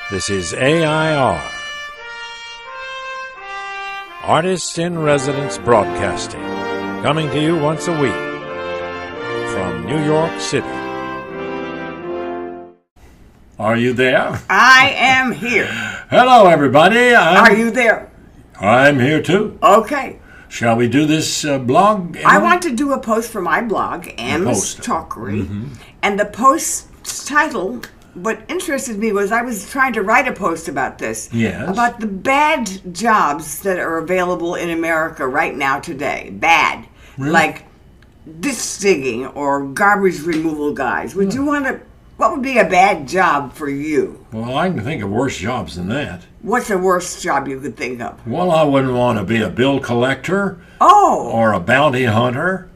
This is AI.R. Artists in Residence Broadcasting, coming to you once a week from New York City. Are you there? I am here. Hello, everybody. Are you there? I'm here, too. Okay. Shall we do this blog? Emily? I want to do a post for my blog, M's Talkery. Mm-hmm. And the post's title, what interested me was I was trying to write a post about this. Yes. About the bad jobs that are available in America right now today. Bad. Really? Like ditch digging or garbage removal guys. Would you want to... What would be a bad job for you? Well, I can think of worse jobs than that. What's the worst job you could think of? Well, I wouldn't want to be a bill collector. Oh. Or a bounty hunter.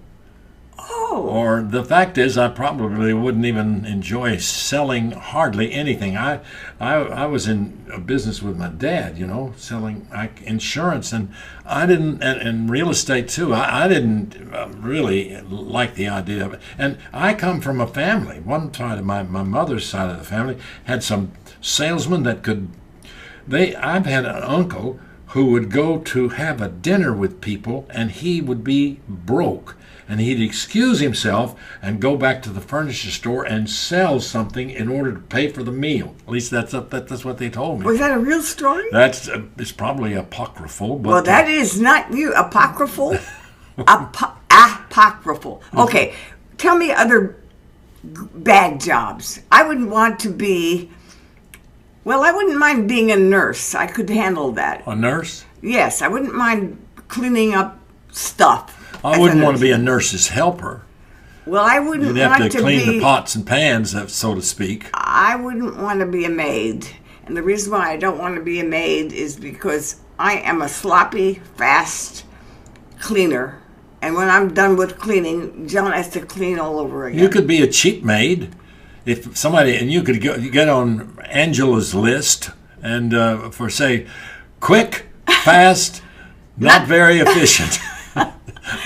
Oh. Or the fact is, I probably wouldn't even enjoy selling hardly anything. I was in a business with my dad, selling insurance, and I didn't, and real estate too. I didn't really like the idea of it. And I come from a family. One side of my mother's side of the family had some salesmen that could. I've had an uncle who would go to have a dinner with people, and he would be broke. And he'd excuse himself and go back to the furniture store and sell something in order to pay for the meal. At least that's what they told me. Was that a real story? It's probably apocryphal. But, well, that is not you. Apocryphal? Apocryphal. Okay, tell me other bad jobs. I wouldn't want to be... Well, I wouldn't mind being a nurse. I could handle that. A nurse? Yes, I wouldn't mind cleaning up stuff. I wouldn't want to be a nurse's helper. Well, I wouldn't want to be... You'd have to clean the pots and pans, so to speak. I wouldn't want to be a maid. And the reason why I don't want to be a maid is because I am a sloppy, fast cleaner. And when I'm done with cleaning, John has to clean all over again. You could be a cheap maid. If somebody... And you could get on Angela's list and for, say, quick, fast, not very efficient.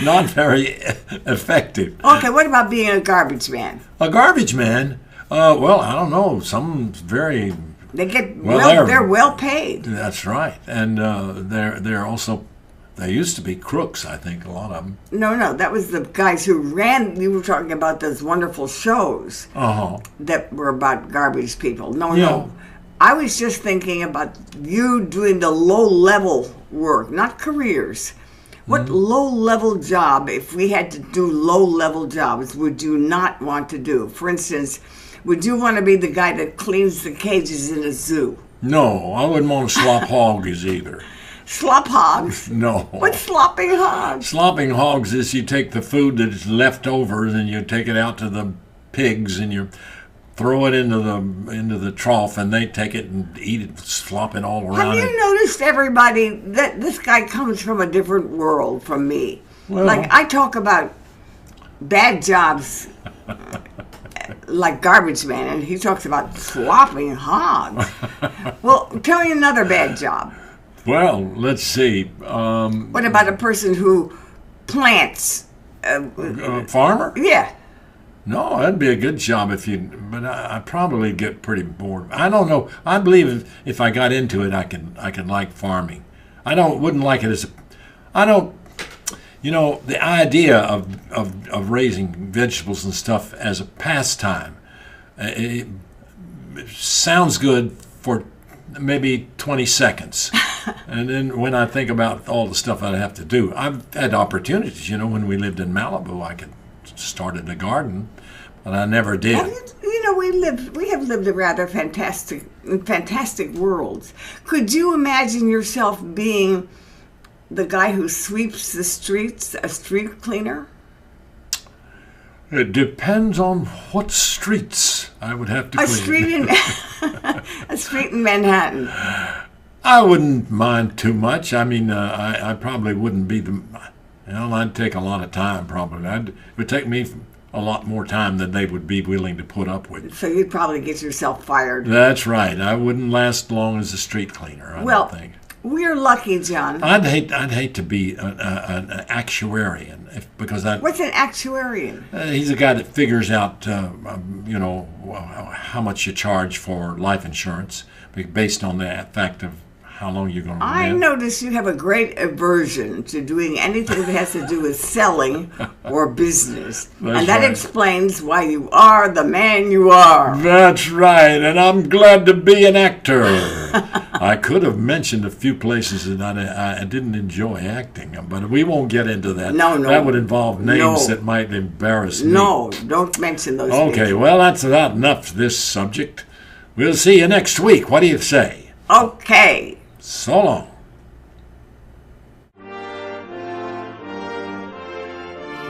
Not very effective. Okay, what about being a garbage man? A garbage man? Well, I don't know. Some very... They get they're well paid. That's right, and they're also. They used to be crooks, I think, a lot of them. No, that was the guys who ran. You were talking about those wonderful shows that were about garbage people. No. I was just thinking about you doing the low-level work, not careers. What low-level job, if we had to do low-level jobs, would you not want to do? For instance, would you want to be the guy that cleans the cages in a zoo? No, I wouldn't want to slop hogs either. Slop hogs? No. What's slopping hogs? Slopping hogs is you take the food that's left over and you take it out to the pigs and you throw it into the trough, and they take it and eat it, slop it all around. Have you noticed, everybody, that this guy comes from a different world from me? Well, like, I talk about bad jobs like garbage man, and he talks about slopping hogs. Well, tell me another bad job. Well, let's see. What about a person who plants? A farmer? Yeah. No, that'd be a good job but I'd probably get pretty bored. I don't know. I believe if I got into it, I could like farming. Wouldn't like it as the idea of raising vegetables and stuff as a pastime. It sounds good for maybe 20 seconds. And then when I think about all the stuff I'd have to do, I've had opportunities, when we lived in Malibu, I could started a garden, but I never did. We have lived a rather fantastic worlds. Could you imagine yourself being the guy who sweeps the streets, a street cleaner? It depends on what streets I would have to clean. A street in Manhattan. I wouldn't mind too much. I mean, I probably wouldn't be I'd take a lot of time, probably. It would take me a lot more time than they would be willing to put up with. So you'd probably get yourself fired. That's right. I wouldn't last long as a street cleaner, I don't think. We're lucky, John. I'd hate to be an actuarian because What's an actuarian? He's a guy that figures out how much you charge for life insurance based on the fact of how long you're going to live. I notice you have a great aversion to doing anything that has to do with selling or business. And that explains why you are the man you are. That's right, and I'm glad to be an actor. I could have mentioned a few places that I didn't enjoy acting, but we won't get into that. No. That would involve names that might embarrass me. No, don't mention those names. Okay, well, that's about enough for this subject. We'll see you next week. What do you say? Okay. So long.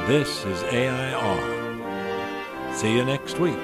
This is AI.R. See you next week.